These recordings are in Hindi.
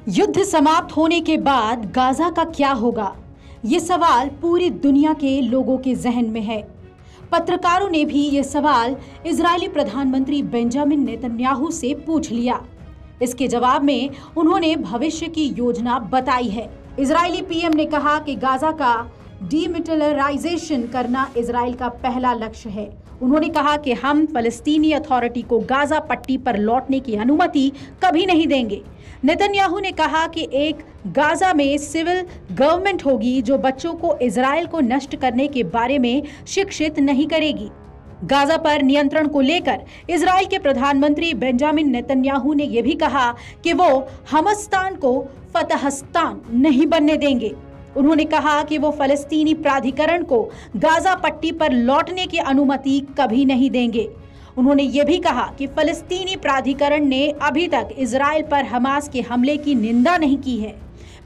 युद्ध समाप्त होने के बाद गाजा का क्या होगा, ये सवाल पूरी दुनिया के लोगों के जहन में है। पत्रकारों ने भी ये सवाल इजरायली प्रधानमंत्री बेंजामिन नेतन्याहू से पूछ लिया। इसके जवाब में उन्होंने भविष्य की योजना बताई है। इजरायली पीएम ने कहा कि गाजा का डीमिलिटराइजेशन करना इजराइल का पहला लक्ष्य है। उन्होंने कहा कि हम फलस्तीनी अथॉरिटी को गाजा पट्टी पर लौटने की अनुमति कभी नहीं देंगे। नेतन्याहू ने कहा कि एक गाजा में सिविल गवर्नमेंट होगी जो बच्चों को इजराइल को नष्ट करने के बारे में शिक्षित नहीं करेगी। गाजा पर नियंत्रण को लेकर इजराइल के प्रधानमंत्री बेंजामिन नेतन्याहू ने यह भी कहा कि वो हमस्तान को फतहस्तान नहीं बनने देंगे। उन्होंने कहा कि वो फलस्तीनी प्राधिकरण को गाजा पट्टी पर लौटने की अनुमति कभी नहीं देंगे। उन्होंने ये भी कहा कि फलस्तीनी प्राधिकरण ने अभी तक इजराइल पर हमास के हमले की निंदा नहीं की है।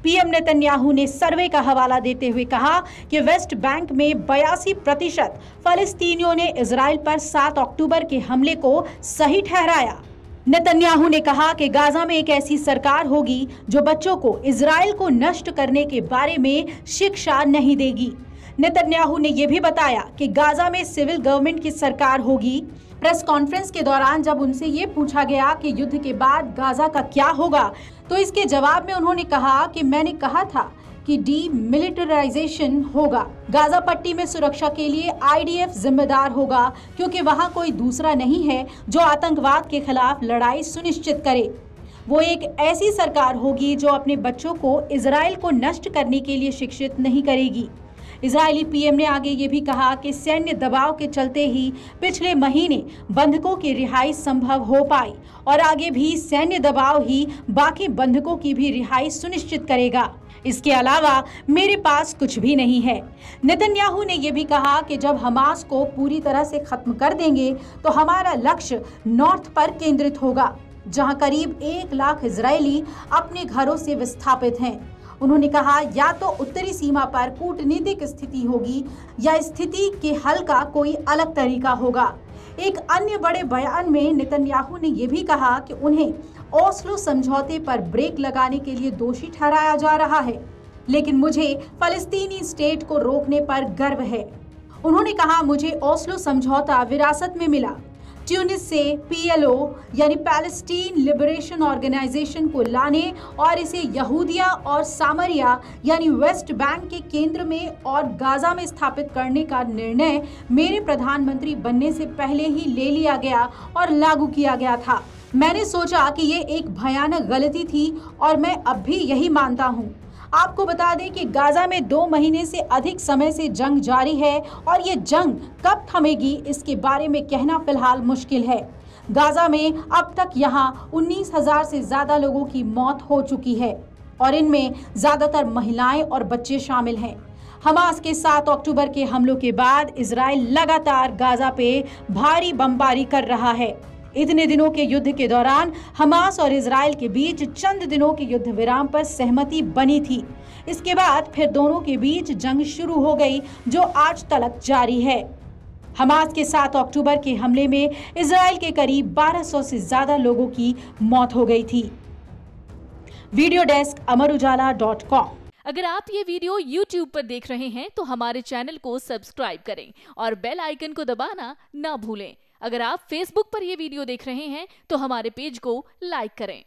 पीएम नेतन्याहू ने सर्वे का हवाला देते हुए कहा कि वेस्ट बैंक में 82% फलस्तीनियों ने इजराइल पर 7 अक्टूबर के हमले को सही ठहराया। नेतन्याहू ने कहा कि गाजा में एक ऐसी सरकार होगी जो बच्चों को इजराइल को नष्ट करने के बारे में शिक्षा नहीं देगी। नेतन्याहू ने यह भी बताया कि गाजा में सिविल गवर्नमेंट की सरकार होगी। प्रेस कॉन्फ्रेंस के दौरान जब उनसे ये पूछा गया कि युद्ध के बाद गाजा का क्या होगा, तो इसके जवाब में उन्होंने कहा कि मैंने कहा था कि डीमिलिटराइजेशन होगा। गाजा पट्टी में सुरक्षा के लिए आईडीएफ जिम्मेदार होगा, क्योंकि वहां कोई दूसरा नहीं है जो आतंकवाद के खिलाफ लड़ाई सुनिश्चित करे। वो एक ऐसी सरकार होगी जो अपने बच्चों को इजराइल को नष्ट करने के लिए शिक्षित नहीं करेगी। इजरायली पीएम ने आगे ये भी कहा कि सैन्य दबाव के चलते ही पिछले महीने बंधकों की रिहाई संभव हो पाई और आगे भी सैन्य दबाव ही बाकी बंधकों की भी रिहाई सुनिश्चित करेगा। इसके अलावा मेरे पास कुछ भी नहीं है। नेतन्याहू ने यह भी कहा कि जब हमास को पूरी तरह से खत्म कर देंगे तो हमारा लक्ष्य नॉर्थ पर केंद्रित होगा, जहां करीब 1 लाख इजरायली अपने घरों से विस्थापित हैं। उन्होंने कहा या तो उत्तरी सीमा पर कूटनीतिक स्थिति होगी या स्थिति के हल का कोई अलग तरीका होगा। एक अन्य बड़े बयान में नेतन्याहू ने यह भी कहा कि उन्हें ओस्लो समझौते पर ब्रेक लगाने के लिए दोषी ठहराया जा रहा है, लेकिन मुझे फलस्तीनी स्टेट को रोकने पर गर्व है। उन्होंने कहा मुझे ओस्लो समझौता विरासत में मिला। ट्यूनिस से पीएलओ यानी पैलेस्टीन लिबरेशन ऑर्गेनाइजेशन को लाने और इसे यहूदिया और सामरिया यानी वेस्ट बैंक के केंद्र में और गाजा में स्थापित करने का निर्णय मेरे प्रधानमंत्री बनने से पहले ही ले लिया गया और लागू किया गया था। मैंने सोचा कि ये एक भयानक गलती थी और मैं अब भी यही मानता हूँ। आपको बता दें कि गाजा में 2 महीने से अधिक समय से जंग जारी है और ये जंग कब थमेगी इसके बारे में कहना फिलहाल मुश्किल है। गाजा में अब तक यहाँ 19,000 से ज्यादा लोगों की मौत हो चुकी है और इनमें ज्यादातर महिलाएं और बच्चे शामिल हैं। हमास के 7 अक्टूबर के हमलों के बाद इजराइल लगातार गाजा पे भारी बमबारी कर रहा है। इतने दिनों के युद्ध के दौरान हमास और इजराइल के बीच चंद दिनों के युद्ध विराम पर सहमति बनी थी। इसके बाद फिर दोनों के बीच जंग शुरू हो गई जो आज तक जारी है। हमास के 7 अक्टूबर के हमले में इजराइल के करीब 1200 से ज्यादा लोगों की मौत हो गई थी। वीडियो डेस्क अमरउजाला.com। अगर आप ये वीडियो YouTube पर देख रहे हैं तो हमारे चैनल को सब्सक्राइब करें और बेल आइकन को दबाना ना भूलें। अगर आप Facebook पर ये वीडियो देख रहे हैं तो हमारे पेज को लाइक करें।